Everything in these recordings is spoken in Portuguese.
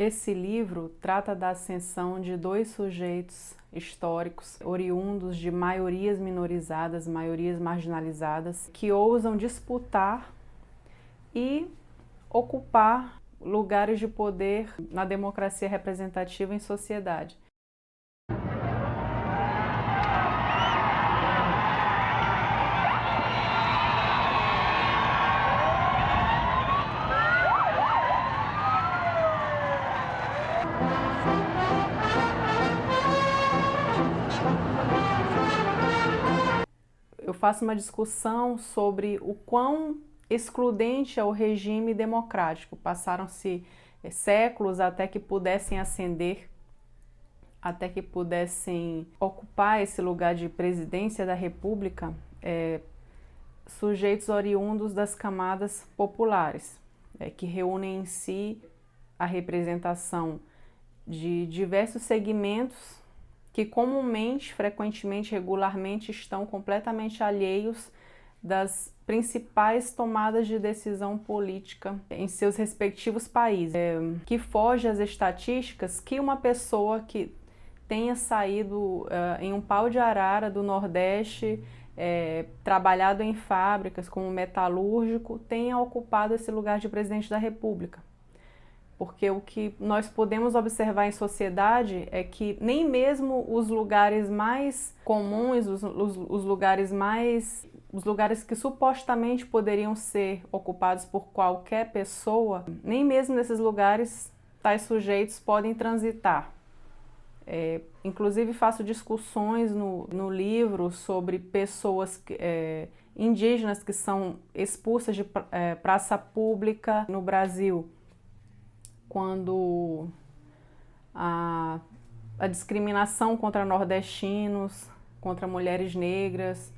Esse livro trata da ascensão de dois sujeitos históricos oriundos de maiorias minorizadas, maiorias marginalizadas, que ousam disputar e ocupar lugares de poder na democracia representativa em sociedade. Eu faço uma discussão sobre o quão excludente é o regime democrático. Passaram-se séculos até que pudessem ascender, até que pudessem ocupar esse lugar de presidência da República, sujeitos oriundos das camadas populares, que reúnem em si a representação de diversos segmentos que comumente, frequentemente, regularmente estão completamente alheios das principais tomadas de decisão política em seus respectivos países, que foge às estatísticas que uma pessoa que tenha saído em um pau de arara do Nordeste, trabalhado em fábricas como metalúrgico, tenha ocupado esse lugar de presidente da República. Porque o que nós podemos observar em sociedade é que nem mesmo os lugares mais comuns, os lugares que supostamente poderiam ser ocupados por qualquer pessoa, nem mesmo nesses lugares tais sujeitos podem transitar. Inclusive faço discussões no livro sobre pessoas indígenas que são expulsas de praça pública no Brasil, quando a discriminação contra nordestinos, contra mulheres negras,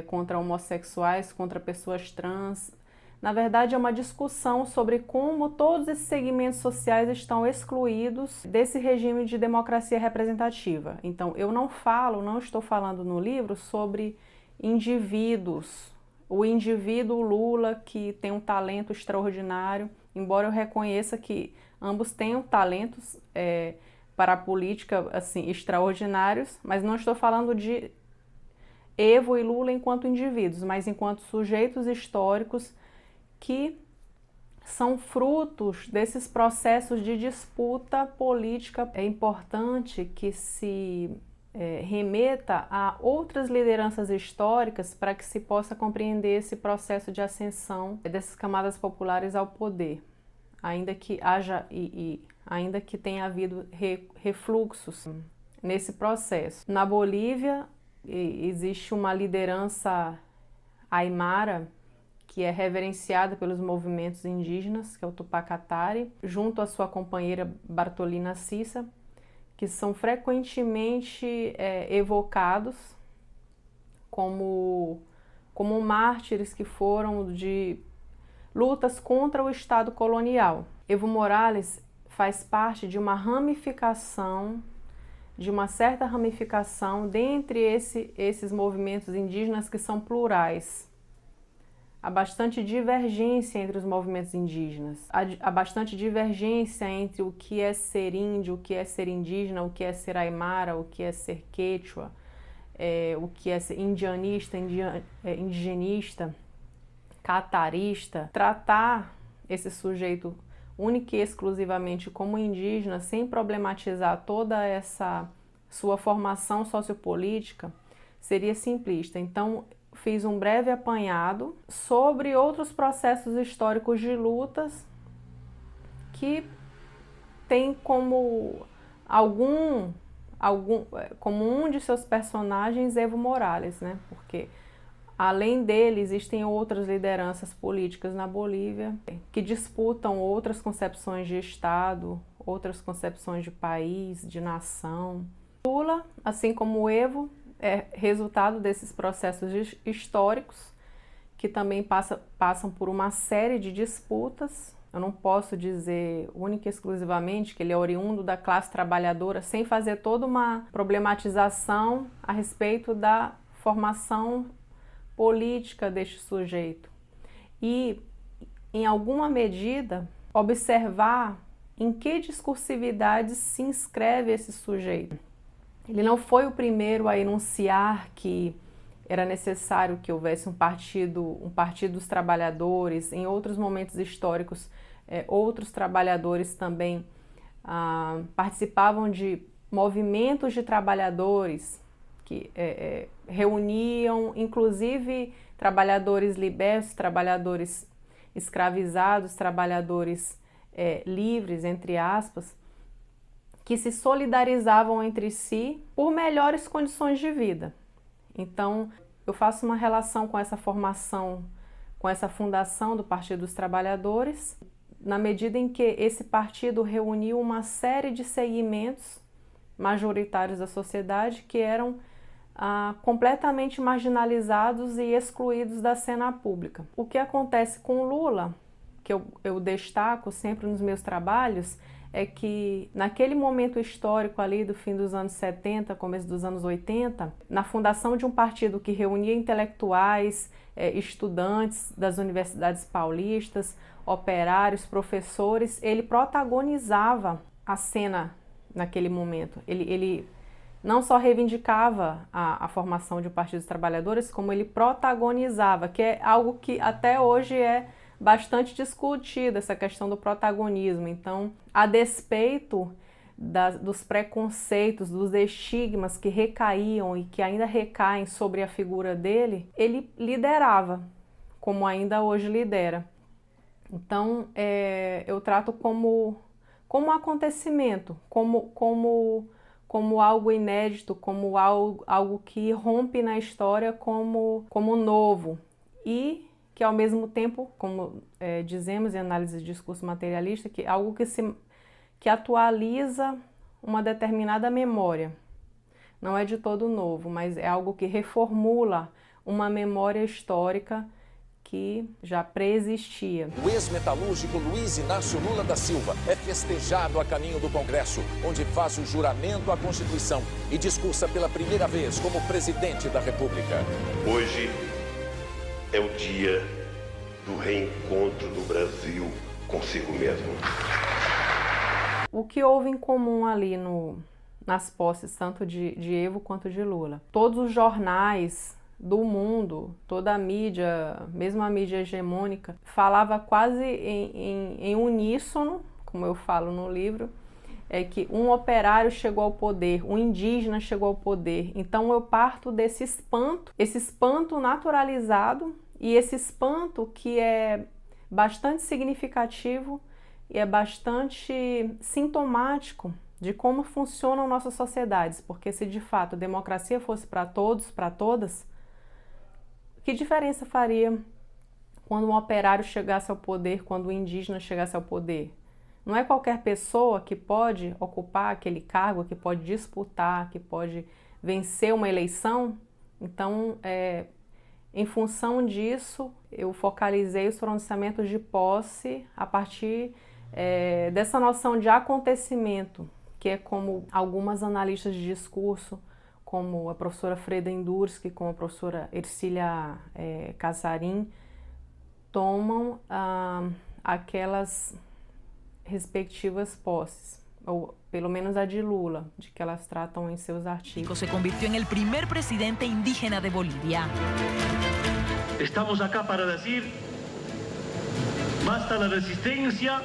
contra homossexuais, contra pessoas trans. Na verdade, é uma discussão sobre como todos esses segmentos sociais estão excluídos desse regime de democracia representativa. Então, eu não estou falando no livro sobre indivíduos, o indivíduo Lula que tem um talento extraordinário, embora eu reconheça que ambos tenham talentos para a política assim, extraordinários, mas não estou falando de Evo e Lula enquanto indivíduos, mas enquanto sujeitos históricos que são frutos desses processos de disputa política. É importante que se remeta a outras lideranças históricas para que se possa compreender esse processo de ascensão dessas camadas populares ao poder, ainda que ainda que tenha havido refluxos nesse processo. Na Bolívia existe uma liderança aimara que é reverenciada pelos movimentos indígenas, que é o Tupac Atari, junto à sua companheira Bartolina Sisa, que são frequentemente evocados como mártires que foram de lutas contra o Estado colonial. Evo Morales faz parte de uma ramificação, de uma certa ramificação dentre esses movimentos indígenas que são plurais. Há bastante divergência entre os movimentos indígenas, há bastante divergência entre o que é ser índio, o que é ser indígena, o que é ser aimara, o que é ser quechua, o que é ser indianista, indigenista, catarista. Tratar esse sujeito única e exclusivamente como indígena, sem problematizar toda essa sua formação sociopolítica, seria simplista. Então, fiz um breve apanhado sobre outros processos históricos de lutas que tem como como um de seus personagens Evo Morales, né? Porque além dele existem outras lideranças políticas na Bolívia que disputam outras concepções de Estado, outras concepções de país, de nação. Lula, assim como o Evo, é resultado desses processos históricos que também passam por uma série de disputas. Eu não posso dizer única e exclusivamente que ele é oriundo da classe trabalhadora sem fazer toda uma problematização a respeito da formação política deste sujeito. E, em alguma medida, observar em que discursividade se inscreve esse sujeito. Ele não foi o primeiro a enunciar que era necessário que houvesse um partido dos trabalhadores. Em outros momentos históricos, outros trabalhadores também participavam de movimentos de trabalhadores que reuniam, inclusive, trabalhadores libertos, trabalhadores escravizados, trabalhadores livres, entre aspas, que se solidarizavam entre si por melhores condições de vida. Então, eu faço uma relação com essa formação, com essa fundação do Partido dos Trabalhadores, na medida em que esse partido reuniu uma série de segmentos majoritários da sociedade que eram completamente marginalizados e excluídos da cena pública. O que acontece com Lula, que eu destaco sempre nos meus trabalhos, é que naquele momento histórico ali do fim dos anos 70, começo dos anos 80, na fundação de um partido que reunia intelectuais, estudantes das universidades paulistas, operários, professores, ele protagonizava a cena naquele momento. Ele não só reivindicava a formação de um Partido dos Trabalhadores, como ele protagonizava, que é algo que até hoje é bastante discutida, essa questão do protagonismo. Então, a despeito dos preconceitos, dos estigmas que recaíam e que ainda recaem sobre a figura dele, ele liderava, como ainda hoje lidera. Então, eu trato como um acontecimento, como algo inédito, como algo que rompe na história como novo e que ao mesmo tempo, como dizemos em análise de discurso materialista, que é algo que atualiza uma determinada memória. Não é de todo novo, mas é algo que reformula uma memória histórica que já preexistia. O ex-metalúrgico Luiz Inácio Lula da Silva é festejado a caminho do Congresso, onde faz o juramento à Constituição e discursa pela primeira vez como presidente da República. Hoje é o dia do reencontro do Brasil consigo mesmo. O que houve em comum ali nas posses, tanto de Evo quanto de Lula? Todos os jornais do mundo, toda a mídia, mesmo a mídia hegemônica, falava quase em uníssono, como eu falo no livro, que um operário chegou ao poder, um indígena chegou ao poder. Então eu parto desse esse espanto naturalizado e esse espanto que é bastante significativo e é bastante sintomático de como funcionam nossas sociedades, porque se de fato a democracia fosse para todos, para todas, que diferença faria quando um operário chegasse ao poder, quando um indígena chegasse ao poder? Não é qualquer pessoa que pode ocupar aquele cargo, que pode disputar, que pode vencer uma eleição? Então, em função disso, eu focalizei os pronunciamentos de posse a partir dessa noção de acontecimento, que é como algumas analistas de discurso, como a professora Freda Indurski, como a professora Ercília Casarim, tomam aquelas respectivas posses, ou pelo menos a de Lula, de que elas tratam em seus artigos. Se convirtió en el primer presidente indígena de Bolivia. Estamos acá para decir, basta la resistencia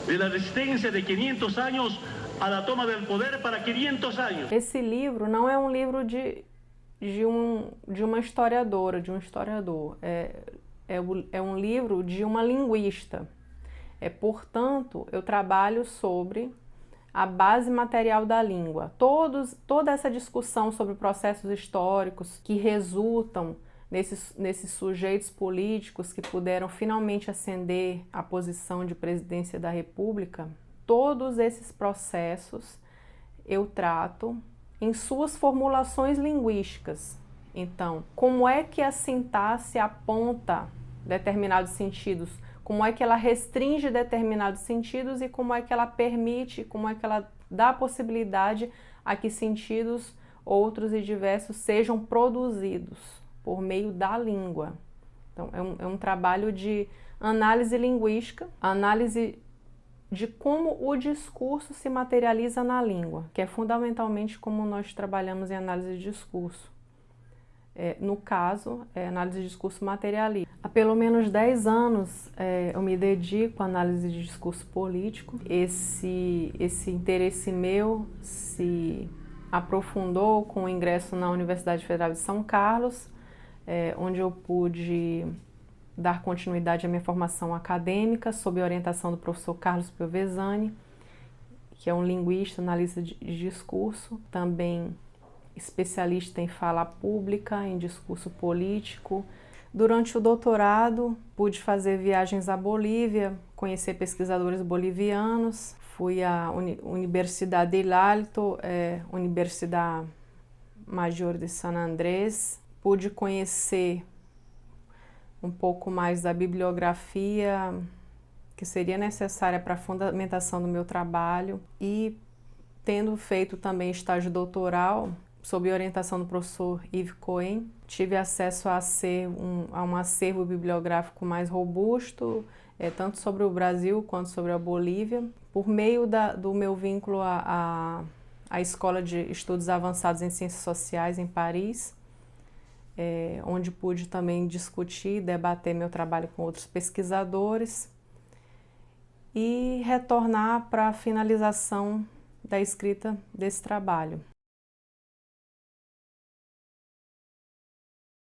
de 500 años a la toma del poder para 500 años. Esse livro não é um livro de uma historiadora, de um historiador. É um livro de uma linguista. Portanto, eu trabalho sobre a base material da língua. Toda essa discussão sobre processos históricos que resultam nesses sujeitos políticos que puderam finalmente ascender à posição de presidência da República, todos esses processos eu trato em suas formulações linguísticas. Então, como é que a sintaxe aponta determinados sentidos? Como é que ela restringe determinados sentidos e como é que ela permite, como é que ela dá a possibilidade a que sentidos outros e diversos sejam produzidos por meio da língua. Então, é um trabalho de análise linguística, análise de como o discurso se materializa na língua, que é fundamentalmente como nós trabalhamos em análise de discurso. No caso, análise de discurso materialista. Há pelo menos 10 anos eu me dedico à análise de discurso político. Esse interesse meu se aprofundou com o ingresso na Universidade Federal de São Carlos, onde eu pude dar continuidade à minha formação acadêmica sob a orientação do professor Carlos Piovesani, que é um linguista, analista de discurso, também especialista em fala pública, em discurso político. Durante o doutorado, pude fazer viagens à Bolívia, conhecer pesquisadores bolivianos, fui à Universidade del Alto, Universidade Major de San Andrés, pude conhecer um pouco mais da bibliografia que seria necessária para a fundamentação do meu trabalho e, tendo feito também estágio doutoral, sob a orientação do professor Yves Cohen, tive acesso a um acervo bibliográfico mais robusto, tanto sobre o Brasil quanto sobre a Bolívia, por meio do meu vínculo à Escola de Estudos Avançados em Ciências Sociais em Paris, onde pude também discutir e debater meu trabalho com outros pesquisadores e retornar para a finalização da escrita desse trabalho.